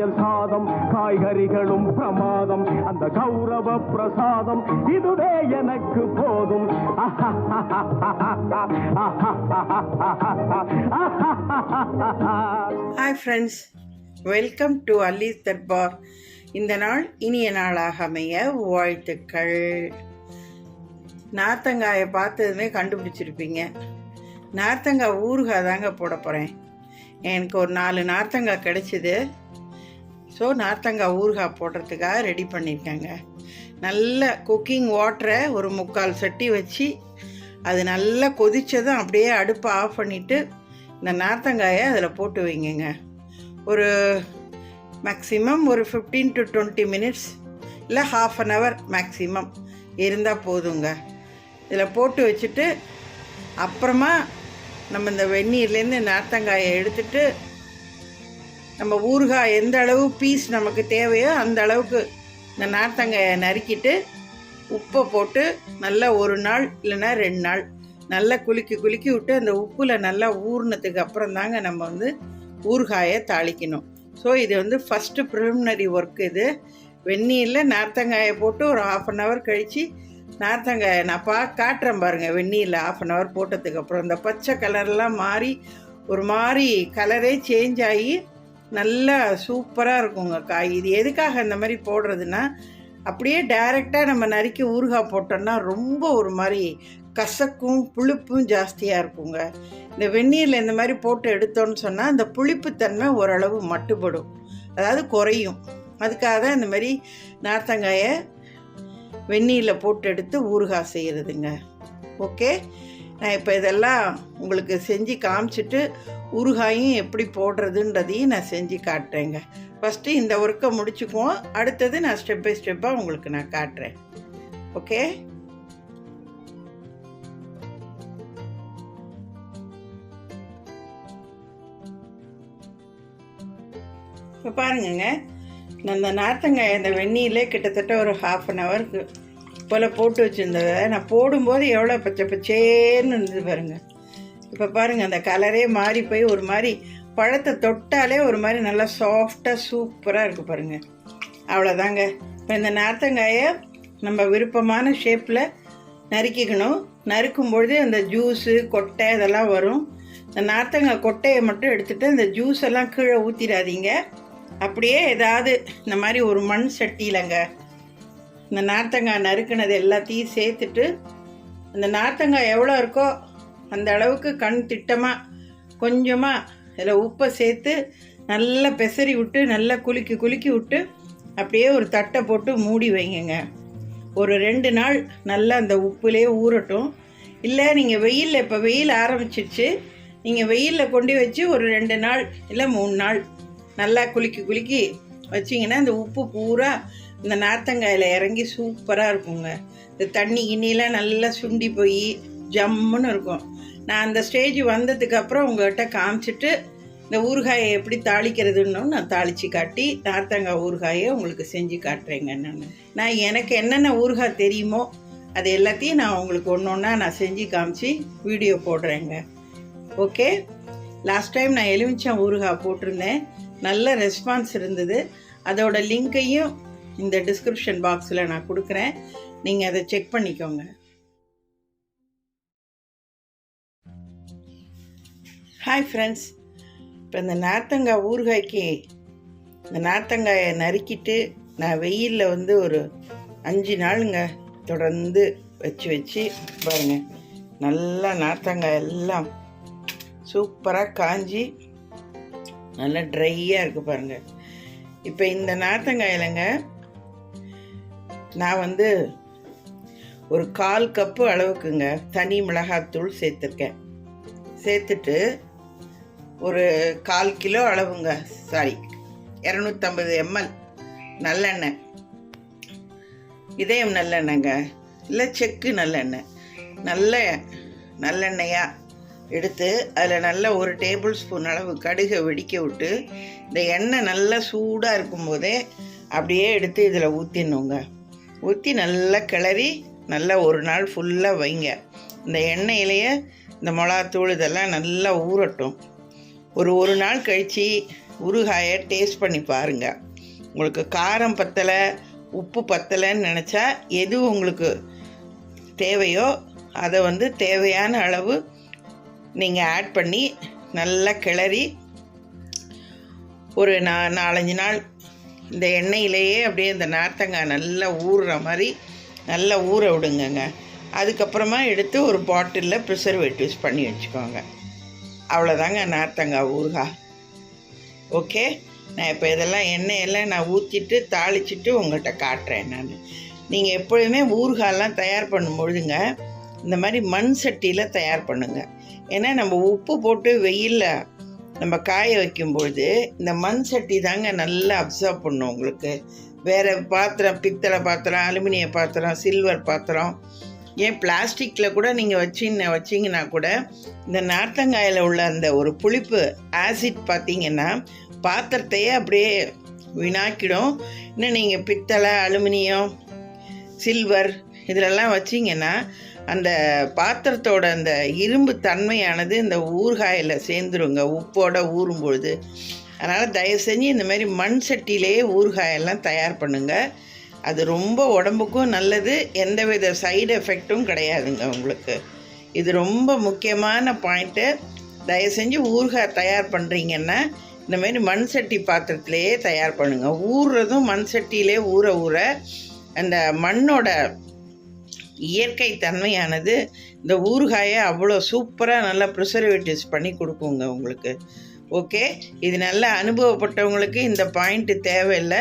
சமையல் சாதம் காய்கறிகளும் பிரமாதம் அந்த கௌரவ பிரசாதம் இதுவே எனக்கு போதும். Hi friends, welcome to Alli's Darbar. இந்த நாள் இனிய நாளாக அமைய வாழ்த்துக்கள். நார்த்தங்காயை பார்த்ததுமே கண்டுபிடிச்சிருப்பீங்க. நார்த்தங்காய் ஊறுகாய் தாங்க போட போகிறேன். எனக்கு ஒரு 4 நார்த்தங்காய் கிடச்சிது. ஸோ நார்த்தங்காய் ஊறுகாய் போடுறதுக்காக ரெடி பண்ணியிருக்கேங்க. நல்ல குக்கிங் வாட்டரை ஒரு 3/4 சட்டி வச்சு அது நல்லா கொதித்ததும் அப்படியே அடுப்பை ஆஃப் பண்ணிவிட்டு இந்த நார்த்தங்காயை அதில் போட்டு வைங்க. ஒரு மேக்ஸிமம் ஒரு 15 to 20 மினிட்ஸ் இல்லை ½ அன் ஹவர் மேக்ஸிமம் இருந்தால் போதுங்க. இதில் போட்டு வச்சுட்டு அப்புறமா நம்ம இந்த வெந்நீர்லேருந்து நார்த்தங்காயை எடுத்துட்டு நம்ம ஊறுகாய் எந்த அளவு பீஸ் நமக்கு தேவையோ அந்த அளவுக்கு இந்த நார்த்தங்காயை நறுக்கிட்டு உப்பை போட்டு நல்லா 1 நாள் இல்லைன்னா 2 நாள் நல்லா குலுக்கி விட்டு அந்த உப்பில் நல்லா ஊறினதுக்கு அப்புறம் தாங்க நம்ம வந்து ஊறுகாயை தாளிக்கணும். ஸோ இது வந்து ஃபஸ்ட்டு ப்ரிலிமினரி ஒர்க். இது வெந்நீரில் நார்த்தங்காயை போட்டு ஒரு ½ அன் ஹவர் கழித்து நார்த்தங்காயை நான் காட்டுறேன் பாருங்கள். வெந்நீரில் ½ அன் ஹவர் போட்டதுக்கப்புறம் இந்த பச்சை கலர்லாம் மாறி ஒரு மாதிரி கலரே சேஞ்ச் ஆகி நல்லா சூப்பராக இருக்குங்க காய். இது எதுக்காக இந்த மாதிரி போடுறதுன்னா, அப்படியே டைரெக்டாக நம்ம நறுக்கி ஊறுகாய் போட்டோம்னா ரொம்ப ஒரு மாதிரி கசக்கும் புளிப்பும் ஜாஸ்தியாக இருக்குங்க. இந்த வெந்நீரில் இந்த மாதிரி போட்டு எடுத்தோன்னு சொன்னால் அந்த புளிப்புத்தன்மை ஓரளவு மட்டுப்படும், அதாவது குறையும். அதுக்காக தான் இந்த மாதிரி நார்த்தங்காயை வெந்நீரில் போட்டு எடுத்து ஊறுகாய் செய்கிறதுங்க. ஓகே, நான் இப்போ இதெல்லாம் உங்களுக்கு செஞ்சு காமிச்சிட்டு ஊறுகாயும் எப்படி போடுறதுன்றதையும் நான் செஞ்சு காட்டுறேங்க. ஃபஸ்ட்டு இந்த ஒர்க்கை முடிச்சுக்குவோம், அடுத்தது நான் ஸ்டெப் பை ஸ்டெப்பாக உங்களுக்கு நான் காட்டுறேன். ஓகே, இப்போ பாருங்கங்க, நான் இந்த நார்த்தங்காய் இந்த வெந்நீரில் கிட்டத்தட்ட ஒரு ½ அன் ஹவருக்கு போல் போட்டு வச்சுருந்ததை நான் போடும்போது எவ்வளோ பச்சை பச்சேன்னு இருந்தது பாருங்கள். இப்போ பாருங்கள், அந்த கலரே மாறி போய் ஒரு மாதிரி பழத்தை தொட்டாலே ஒரு மாதிரி நல்லா சாஃப்டாக சூப்பராக இருக்குது பாருங்கள். அவ்வளோதாங்க. இப்போ இந்த நார்த்தங்காயை நம்ம விருப்பமான ஷேப்பில் நறுக்கிக்கணும். நறுக்கும்பொழுது அந்த ஜூஸு கொட்டை இதெல்லாம் வரும். இந்த நார்த்தங்காய் கொட்டையை மட்டும் எடுத்துகிட்டு அந்த ஜூஸ் எல்லாம் கீழே ஊற்றிடாதீங்க. அப்படியே ஏதாவது இந்த மாதிரி ஒரு மண் சட்டியிலங்க இந்த நார்த்தங்காய் நறுக்கினது எல்லாத்தையும் சேர்த்துட்டு அந்த நார்த்தங்காய் எவ்வளோ இருக்கோ அந்த அளவுக்கு கண் திட்டமாக கொஞ்சமாக இதில் உப்பை சேர்த்து நல்லா பெசரி விட்டு நல்லா குலுக்கி விட்டு அப்படியே ஒரு தட்டை போட்டு மூடி வைங்க. ஒரு 2 நாள் நல்லா அந்த உப்புலேயே ஊறட்டும். இல்லை நீங்கள் வெயிலில், இப்போ வெயில் ஆரம்பிச்சிடுச்சு, நீங்கள் வெயிலில் கொண்டு வச்சு ஒரு 2 நாள் இல்லை 3 நாள் நல்லா குலுக்கி வச்சிங்கன்னா இந்த உப்பு பூரா இந்த நார்த்தங்காயில் இறங்கி சூப்பராக இருக்குங்க. இந்த தண்ணி கிண்ணிலாம் நல்லா சுண்டி போய் ஜம்முன்னு இருக்கும். நான் அந்த ஸ்டேஜ் வந்ததுக்கப்புறம் உங்கள்கிட்ட காமிச்சிட்டு இந்த ஊறுகாயை எப்படி தாளிக்கிறதுன்னு நான் தாளித்து காட்டி நார்த்தங்காய் ஊறுகாயை உங்களுக்கு செஞ்சு காட்டுறேங்க. நான் எனக்கு என்னென்ன ஊறுகாய் தெரியுமோ அது எல்லாத்தையும் நான் உங்களுக்கு ஒன்றா நான் செஞ்சு காமிச்சு வீடியோ போடுறேங்க. ஓகே, லாஸ்ட் டைம் நான் எலுமிச்சம் ஊறுகாய் போட்டிருந்தேன், நல்ல ரெஸ்பான்ஸ் இருந்தது. அதோட லிங்க்கையும் இந்த டிஸ்கிரிப்ஷன் பாக்ஸில் நான் கொடுக்குறேன், நீங்கள் அதை செக் பண்ணிக்கோங்க. ஹாய் ஃப்ரெண்ட்ஸ், இப்போ இந்த நார்த்தங்காய் ஊறுகாய்க்கு இந்த நார்த்தங்காயை நறுக்கிட்டு நான் வெயிலில் வந்து ஒரு 5 நாளுங்க தொடர்ந்து வச்சு பாருங்கள், நல்லா நார்த்தங்காய் எல்லாம் சூப்பராக காஞ்சி நல்லா ட்ரையாக இருக்குது பாருங்கள். இப்போ இந்த நார்த்தங்காயிலங்க நான் வந்து ஒரு 1/4 கப்பு அளவுக்குங்க தனி மிளகாத்தூள் சேர்த்துருக்கேன். சேர்த்துட்டு ஒரு 1/4 கிலோ அளவுங்க, 250 ml நல்லெண்ணெய், இதயம் நல்லெண்ணெய்ங்க, இல்லை செக்கு நல்லெண்ணெய், நல்லெண்ணெயாக எடுத்து அதில் நல்லா 1 டேபிள் ஸ்பூன் அளவு கடுகை வெடிக்க விட்டு இந்த எண்ணெய் நல்லா சூடாக இருக்கும்போதே அப்படியே எடுத்து இதில் ஊற்றிடணுங்க. ஊற்றி நல்லா கிளறி நல்லா 1 நாள் ஃபுல்லாக வைங்க. இந்த எண்ணெயிலேயே இந்த மிளகாத்தூள் இதெல்லாம் நல்லா ஊறட்டும். ஒரு நாள் கழித்து ஊறுகாயை டேஸ்ட் பண்ணி பாருங்கள். உங்களுக்கு காரம் பத்தலை, உப்பு பத்தலைன்னு நினச்சா எது உங்களுக்கு தேவையோ அதை வந்து தேவையான அளவு நீங்கள் ஆட் பண்ணி நல்லா கிளறி ஒரு 4-5 நாள் இந்த எண்ணெயிலேயே அப்படியே இந்த நார்த்தங்காய் நல்லா ஊறுற மாதிரி நல்லா ஊற விடுங்கங்க. அதுக்கப்புறமா எடுத்து ஒரு பாட்டிலில் ப்ரிசர்வேட்டிவ்ஸ் பண்ணி வச்சுக்கோங்க. அவ்வளோதாங்க நார்த்தங்காய் ஊறுகாய். ஓகே, நான் இப்போ இதெல்லாம் எண்ணெயெல்லாம் நான் ஊற்றிட்டு தாளிச்சிட்டு உங்கள்கிட்ட காட்டுறேன். நீங்கள் எப்பொழுதுமே ஊறுகாயெல்லாம் தயார் பண்ணும்பொழுதுங்க இந்த மாதிரி மண் சட்டியில் தயார் பண்ணுங்கள். ஏன்னா நம்ம உப்பு போட்டு வெயிலில் நம்ம காய வைக்கும்பொழுது இந்த மண் சட்டி தாங்க நல்லா அப்சர்வ் பண்ணும் உங்களுக்கு. வேறு பாத்திரம், பித்தளை பாத்திரம், அலுமினிய பாத்திரம், சில்வர் பாத்திரம், ஏன் பிளாஸ்டிக்கில் கூட நீங்கள் வச்சிங்கன்னா கூட இந்த நார்த்தங்காயில் உள்ள அந்த ஒரு புளிப்பு ஆசிட் பார்த்திங்கன்னா பாத்திரத்தையே அப்படியே வீணாக்கிடும். இன்னும் நீங்கள் பித்தளை, அலுமினியம், சில்வர் இதிலெல்லாம் வச்சிங்கன்னா அந்த பாத்திரத்தோட அந்த இரும்பு தன்மையானது இந்த ஊறுகாயில் சேர்ந்துருங்க உப்போடு ஊறும்பொழுது. அதனால் தயவு செஞ்சு இந்த மாதிரி மண் சட்டியிலேயே ஊறுகாயெல்லாம் தயார் பண்ணுங்கள். அது ரொம்ப உடம்புக்கும் நல்லது, எந்தவித சைடு எஃபெக்டும் கிடையாதுங்க உங்களுக்கு. இது ரொம்ப முக்கியமான பாயிண்ட்டு. தயவு செஞ்சு ஊறுகாய் தயார் பண்ணுறீங்கன்னா இந்த மாதிரி மண் சட்டி பாத்திரத்திலேயே தயார் பண்ணுங்கள். ஊறுறதும் மண் சட்டியிலே ஊற ஊற அந்த மண்ணோட இயற்கை தன்மையானது இந்த ஊறுகாயை அவ்வளோ சூப்பராக நல்லா ப்ரிசர்வேட்டிவ்ஸ் பண்ணி கொடுக்குங்க உங்களுக்கு. ஓகே, இது நல்லா அனுபவப்பட்டவங்களுக்கு இந்த பாயிண்ட்டு தேவையில்லை.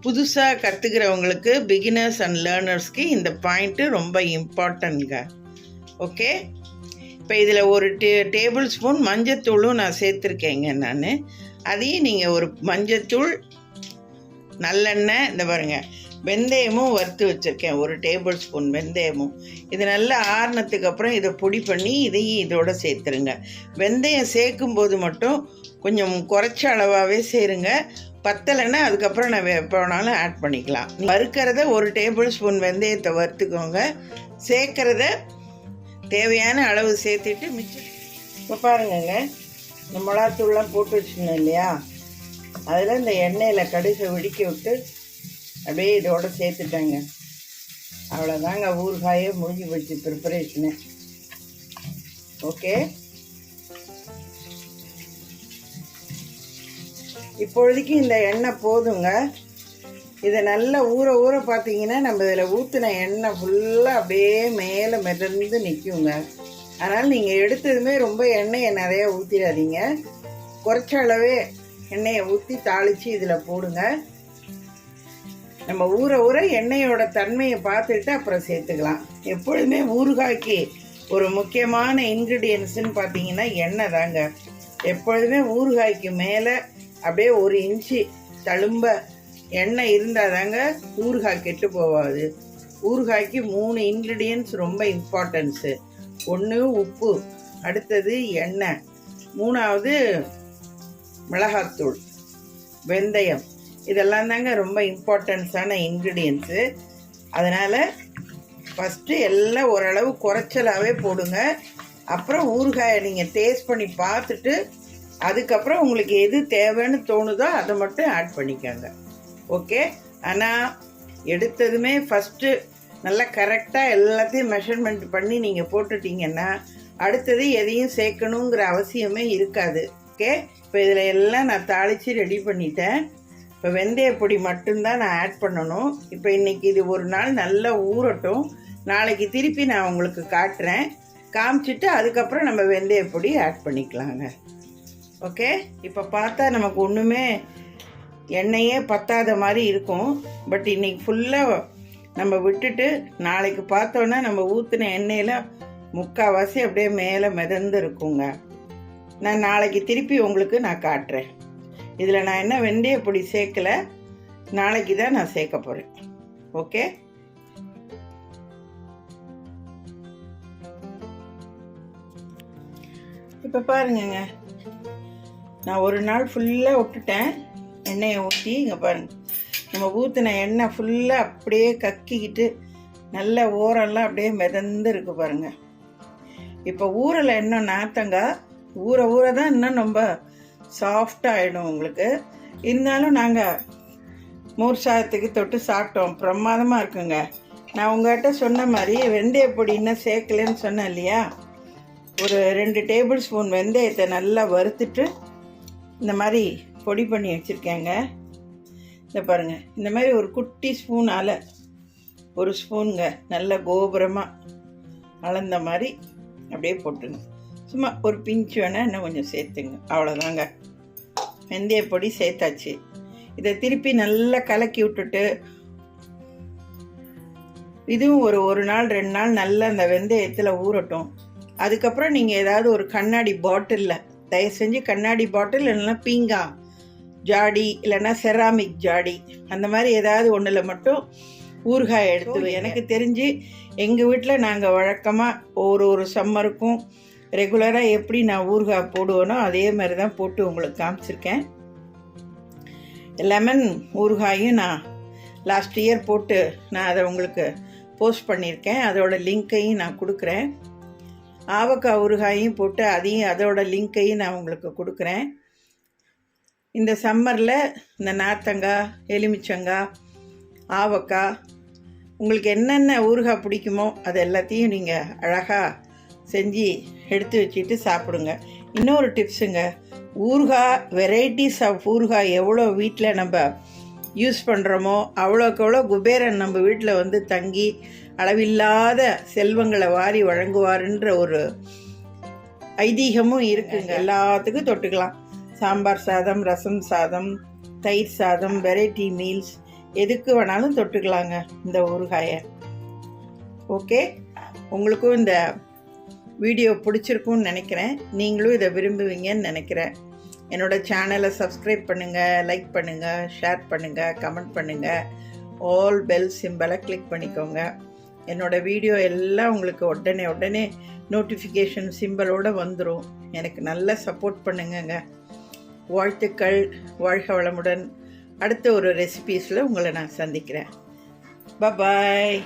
புதுசாக கற்றுக்கிறவங்களுக்கு, பிகினர்ஸ் அண்ட் லேர்னர்ஸ்க்கு இந்த பாயிண்ட்டு ரொம்ப இம்பார்ட்டன்ட்ங்க. ஓகே, இப்போ இதில் ஒரு டேபிள் ஸ்பூன் மஞ்சத்தூளும் நான் சேர்த்துருக்கேங்க. நான் அதையும் நீங்கள் ஒரு மஞ்சத்தூள், நல்லெண்ணெய், இந்த பாருங்கள் வெந்தயமும் வறுத்து வச்சுருக்கேன், ஒரு டேபிள் ஸ்பூன் வெந்தயமும். இது நல்லா ஆறுனதுக்கு அப்புறம் இதை பொடி பண்ணி இதையும் இதோடு சேர்த்துருங்க. வெந்தயம் சேர்க்கும்போது மட்டும் கொஞ்சம் குறைச்ச அளவாகவே சேருங்க. பத்தலைன்னா அதுக்கப்புறம் நான் எப்போ வேணாலும் ஆட் பண்ணிக்கலாம். வறுக்கிறத ஒரு டேபிள் ஸ்பூன் வெந்தயத்தை வறுத்துக்கோங்க. சேர்க்குறத தேவையான அளவு சேர்த்துட்டு மிச்சம். இப்போ பாருங்கங்க, இந்த மிளகாத்தூள்லாம் போட்டு வச்சுக்கணும் இல்லையா, அதில் இந்த எண்ணெயில் கடுகை வெடிக்க விட்டு அப்படியே இதோட சேர்த்துட்டேங்க. அவ்வளோதாங்க, ஊறுகாயே முடிஞ்சு போச்சு ப்ரிப்பரேஷனு. ஓகே, இப்பொழுதைக்கு இந்த எண்ணெய் போதுங்க. இதை நல்லா ஊற ஊற பார்த்தீங்கன்னா நம்ம இதில் ஊற்றின எண்ணெய் ஃபுல்லாக அப்படியே மேலே மிதந்து நிற்குங்க. அதனால் நீங்கள் எடுத்ததுமே ரொம்ப எண்ணெயை நிறையா ஊற்றிடாதீங்க. குறைச்ச அளவே எண்ணெயை ஊற்றி தாளித்து இதில் போடுங்க. நம்ம ஊற ஊற எண்ணெயோட தன்மையை பார்த்துட்டு அப்புறம் சேர்த்துக்கலாம். எப்பொழுதுமே ஊறுகாய்க்கு ஒரு முக்கியமான இன்க்ரீடியன்ட்ஸ்ன்னு பார்த்தீங்கன்னா எண்ணெய் தாங்க. எப்பொழுதுமே ஊறுகாய்க்கு மேலே அப்படியே 1 இன்ச்சு தழும்ப எண்ணெய் இருந்தால் தாங்க ஊறுகாய் கெட்டு போகாது. ஊறுகாய்க்கு 3 இன்க்ரீடியன்ட்ஸ் ரொம்ப இம்பார்ட்டன்ஸு. 1 உப்பு, அடுத்தது எண்ணெய், 3வது மிளகாத்தூள், வெந்தயம். இதெல்லாம் தாங்க ரொம்ப இம்பார்ட்டன்ஸான இன்க்ரீடியன்ஸு. அதனால் ஃபஸ்ட்டு எல்லாம் ஓரளவு குறைச்சலாகவே போடுங்க. அப்புறம் ஊறுகாயை நீங்கள் டேஸ்ட் பண்ணி பார்த்துட்டு அதுக்கப்புறம் உங்களுக்கு எது தேவைன்னு தோணுதோ அதை மட்டும் ஆட் பண்ணிக்கோங்க. ஓகே, ஆனால் எடுத்ததுமே ஃபஸ்ட்டு நல்லா கரெக்டாக எல்லாத்தையும் மெஷர்மெண்ட் பண்ணி நீங்கள் போட்டுட்டிங்கன்னா அடுத்தது எதையும் சேர்க்கணுங்கிற அவசியமே இருக்காது. ஓகே, இப்போ இதில் எல்லாம் நான் தாளித்து ரெடி பண்ணிட்டேன். இப்போ வெந்தய பொடி மட்டும்தான் நான் ஆட் பண்ணணும். இப்போ இன்றைக்கி இது ஒரு நாள் நல்லா ஊறட்டும். நாளைக்கு திருப்பி நான் உங்களுக்கு காட்டுறேன். காமிச்சிட்டு அதுக்கப்புறம் நம்ம வெந்தய பொடி ஆட் பண்ணிக்கலாங்க. ஓகே, இப்போ பார்த்தா நமக்கு ஒன்றுமே எண்ணெயே பத்தாத மாதிரி இருக்கும். பட் இன்றைக்கி ஃபுல்லாக நம்ம விட்டுட்டு நாளைக்கு பார்த்தோன்னா நம்ம ஊற்றின எண்ணெயில் முக்கால்வாசி அப்படியே மேலே மிதந்து இருக்குங்க. நான் நாளைக்கு திருப்பி உங்களுக்கு நான் காட்டுறேன். இதில் நான் என்ன வெந்தய பொடி சேர்க்கலை, நாளைக்கு தான் நான் சேர்க்க போகிறேன். ஓகே, இப்போ பாருங்கங்க, நான் ஒரு நாள் ஃபுல்லாக விட்டுட்டேன் எண்ணெயை ஊற்றி. இங்கே பாருங்கள், நம்ம ஊற்றின எண்ணெய் ஃபுல்லாக அப்படியே கக்கிக்கிட்டு நல்ல ஓரெல்லாம் அப்படியே மிதந்து இருக்குது பாருங்கள். இப்போ ஊறலை இன்னும் நார்த்தங்காய் ஊற ஊற தான் இன்னும் ரொம்ப சாஃப்டாக ஆகிடும் உங்களுக்கு. இருந்தாலும் நாங்கள் மோர் சாதத்துக்கு தொட்டு சாப்பிட்டோம், பிரமாதமாக இருக்குங்க. நான் உங்கள்கிட்ட சொன்ன மாதிரி வெந்தய பொடி இன்னும் சேர்க்கலன்னு சொன்னேன் இல்லையா, ஒரு 2 டேபிள் ஸ்பூன் வெந்தயத்தை நல்லா வறுத்துட்டு இந்த மாதிரி பொடி பண்ணி வச்சுருக்கேங்க. இந்த பாருங்கள், இந்த மாதிரி ஒரு குட்டி ஸ்பூனால் ஒரு ஸ்பூனுங்க நல்ல கோபுரமாக அளந்த மாதிரி அப்படியே போட்டுங்க. சும்மா ஒரு பிஞ்சு வேணால் இன்னும் கொஞ்சம் சேர்த்துங்க, அவ்வளோதாங்க. வெந்தய பொடி சேர்த்தாச்சு. இதை திருப்பி நல்லா கலக்கி விட்டுட்டு இதுவும் ஒரு நாள் 2 நாள் நல்லா அந்த வெந்தயத்தில் ஊறட்டும். அதுக்கப்புறம் நீங்கள் ஏதாவது ஒரு கண்ணாடி பாட்டிலில், தயவு செஞ்சு கண்ணாடி பாட்டில் இல்லைன்னா பீங்கா ஜாடி இல்லைன்னா செராமிக் ஜாடி அந்த மாதிரி ஏதாவது ஒன்றில் மட்டும் ஊறுகாய் எடுத்து. எனக்கு தெரிஞ்சு எங்கள் வீட்டில் நாங்கள் வழக்கமாக ஒரு சம்மருக்கும் ரெகுலராக எப்படி நான் ஊறுகாய் போடுவேனோ அதே மாதிரி தான் போட்டு உங்களுக்கு காமிச்சிருக்கேன். லெமன் ஊறுகாயும் நான் லாஸ்ட் இயர் போட்டு நான் அதை உங்களுக்கு போஸ்ட் பண்ணியிருக்கேன். அதோட லிங்க்கையும் நான் கொடுக்குறேன். ஆவக்காய் ஊறுகாயும் போட்டு அதோட லிங்க்கையும் நான் உங்களுக்கு கொடுக்குறேன். இந்த சம்மரில் இந்த நார்த்தங்காய், எலுமிச்சங்காய், ஆவக்காய், உங்களுக்கு என்னென்ன ஊறுகாய் பிடிக்குமோ அது எல்லாத்தையும் நீங்கள் அழகாக செஞ்சு எடுத்து வச்சுட்டு சாப்பிடுங்க. இன்னொரு டிப்ஸுங்க, ஊறுகாய் வெரைட்டிஸ் ஆஃப் ஊறுகாய் எவ்வளோ வீட்டில் நம்ம யூஸ் பண்ணுறோமோ அவ்வளோக்கு எவ்வளோ குபேரன் நம்ம வீட்டில் வந்து தங்கி அளவில்லாத செல்வங்களை வாரி வழங்குவாருன்ற ஒரு ஐதீகமும் இருக்குங்க. எல்லாத்துக்கும் தொட்டுக்கலாம். சாம்பார் சாதம், ரசம் சாதம், தயிர் சாதம், வெரைட்டி மீல்ஸ் எதுக்கு வேணாலும் தொட்டுக்கலாங்க இந்த ஊறுகாயை. ஓகே, உங்களுக்கும் இந்த வீடியோ பிடிச்சிருக்குன்னு நினைக்கிறேன். நீங்களும் இதை விரும்புவீங்கன்னு நினைக்கிறேன். என்னோடய சேனலை சப்ஸ்கிரைப் பண்ணுங்கள், லைக் பண்ணுங்கள், ஷேர் பண்ணுங்கள், கமெண்ட் பண்ணுங்கள். ஆல் பெல் சிம்பலை கிளிக் பண்ணிக்கோங்க. என்னோடய வீடியோ எல்லாம் உங்களுக்கு உடனே நோட்டிஃபிகேஷன் சிம்பலோடு வந்துடும். எனக்கு நல்ல சப்போர்ட் பண்ணுங்கங்க. வாழ்த்துக்கள். வாழ்க வளமுடன். அடுத்த ஒரு ரெசிபீஸில் உங்களை நான் சந்திக்கிறேன். பாய்.